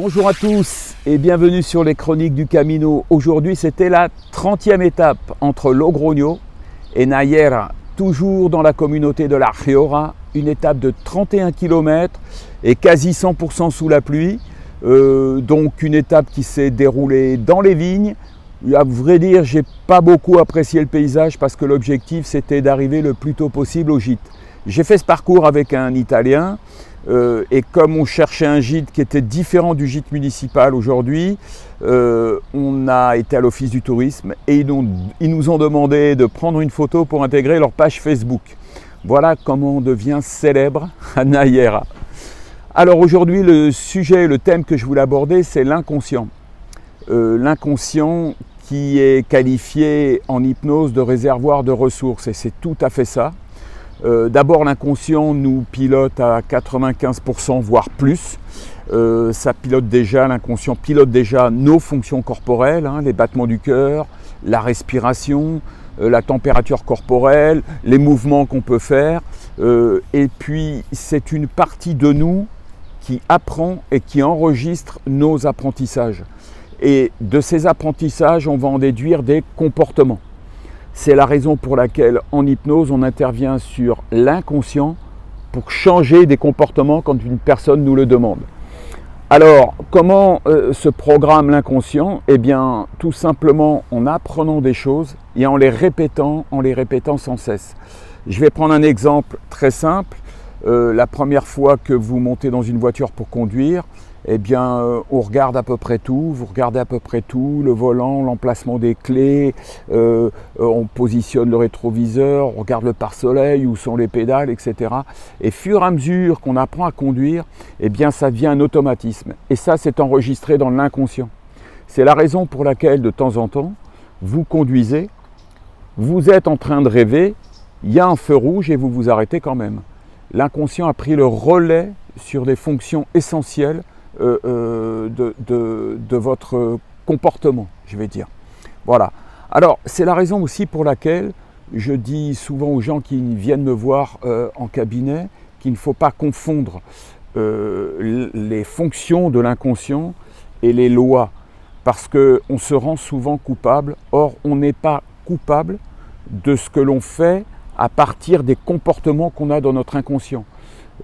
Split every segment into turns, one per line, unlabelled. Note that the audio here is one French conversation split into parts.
Bonjour à tous et bienvenue sur les Chroniques du Camino. Aujourd'hui, c'était la 30e étape entre Logroño et Nayera, toujours dans la communauté de la Rioja. Une étape de 31 km et quasi 100% sous la pluie. Donc une étape qui s'est déroulée dans les vignes. À vrai dire, j'ai pas beaucoup apprécié le paysage parce que l'objectif c'était d'arriver le plus tôt possible au gîte. J'ai fait ce parcours avec un Italien. Et comme on cherchait un gîte qui était différent du gîte municipal aujourd'hui, on a été à l'office du tourisme et ils nous ont demandé de prendre une photo pour intégrer leur page Facebook. Voilà comment on devient célèbre à Nayera. Alors aujourd'hui, le sujet, le thème que je voulais aborder, c'est l'inconscient. L'inconscient qui est qualifié en hypnose de réservoir de ressources, et c'est tout à fait ça. D'abord, l'inconscient nous pilote à 95%, voire plus. L'inconscient pilote déjà nos fonctions corporelles, les battements du cœur, la respiration, la température corporelle, les mouvements qu'on peut faire. Et puis, c'est une partie de nous qui apprend et qui enregistre nos apprentissages. Et de ces apprentissages, on va en déduire des comportements. C'est la raison pour laquelle en hypnose, on intervient sur l'inconscient pour changer des comportements quand une personne nous le demande. Alors, comment se programme l'inconscient ? Eh bien, tout simplement en apprenant des choses et en les répétant sans cesse. Je vais prendre un exemple très simple. La première fois que vous montez dans une voiture pour conduire, eh bien, on regarde à peu près tout, vous regardez à peu près tout, le volant, l'emplacement des clés, on positionne le rétroviseur, on regarde le pare-soleil, où sont les pédales, etc. Et fur et à mesure qu'on apprend à conduire, eh bien, ça devient un automatisme. Et ça, c'est enregistré dans l'inconscient. C'est la raison pour laquelle, de temps en temps, vous conduisez, vous êtes en train de rêver, il y a un feu rouge et vous vous arrêtez quand même. L'inconscient a pris le relais sur des fonctions essentielles de votre comportement, je vais dire. Voilà. Alors, c'est la raison aussi pour laquelle je dis souvent aux gens qui viennent me voir en cabinet qu'il ne faut pas confondre les fonctions de l'inconscient et les lois, parce qu'on se rend souvent coupable. Or, on n'est pas coupable de ce que l'on fait à partir des comportements qu'on a dans notre inconscient.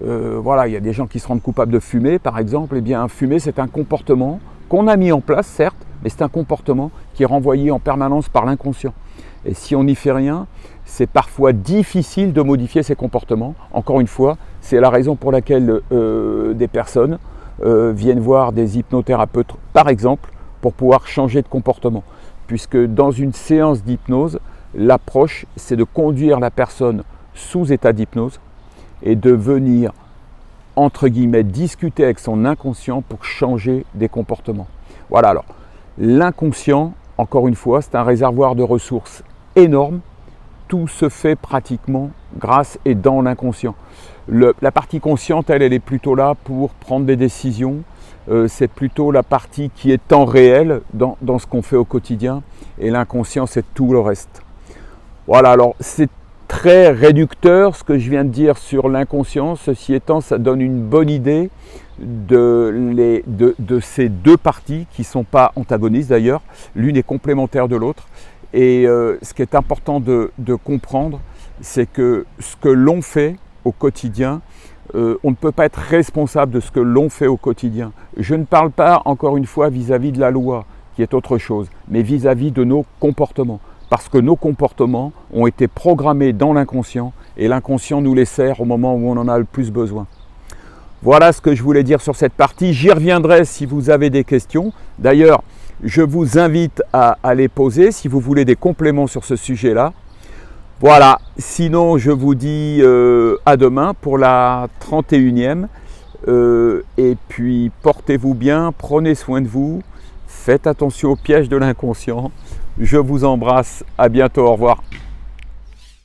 Voilà, il y a des gens qui se rendent coupables de fumer, par exemple. Eh bien, fumer, c'est un comportement qu'on a mis en place, certes, mais c'est un comportement qui est renvoyé en permanence par l'inconscient. Et si on n'y fait rien, c'est parfois difficile de modifier ces comportements. Encore une fois, c'est la raison pour laquelle des personnes viennent voir des hypnothérapeutes, par exemple, pour pouvoir changer de comportement. Puisque dans une séance d'hypnose, l'approche, c'est de conduire la personne sous état d'hypnose et de venir, entre guillemets, discuter avec son inconscient pour changer des comportements. Voilà, alors, l'inconscient, encore une fois, c'est un réservoir de ressources énorme. Tout se fait pratiquement grâce et dans l'inconscient. La partie consciente, elle est plutôt là pour prendre des décisions. C'est plutôt la partie qui est temps réel dans ce qu'on fait au quotidien. Et l'inconscient, c'est tout le reste. Voilà, alors c'est très réducteur ce que je viens de dire sur l'inconscient. Ceci étant, ça donne une bonne idée de ces deux parties qui ne sont pas antagonistes d'ailleurs. L'une est complémentaire de l'autre. Et ce qui est important de comprendre, c'est que ce que l'on fait au quotidien, on ne peut pas être responsable de ce que l'on fait au quotidien. Je ne parle pas, encore une fois, vis-à-vis de la loi, qui est autre chose, mais vis-à-vis de nos comportements. Parce que nos comportements ont été programmés dans l'inconscient et l'inconscient nous les sert au moment où on en a le plus besoin. Voilà ce que je voulais dire sur cette partie. J'y reviendrai si vous avez des questions. D'ailleurs, je vous invite à les poser si vous voulez des compléments sur ce sujet-là. Voilà, sinon je vous dis à demain pour la 31e. Et puis portez-vous bien, prenez soin de vous, faites attention aux pièges de l'inconscient. Je vous embrasse, à bientôt, au revoir.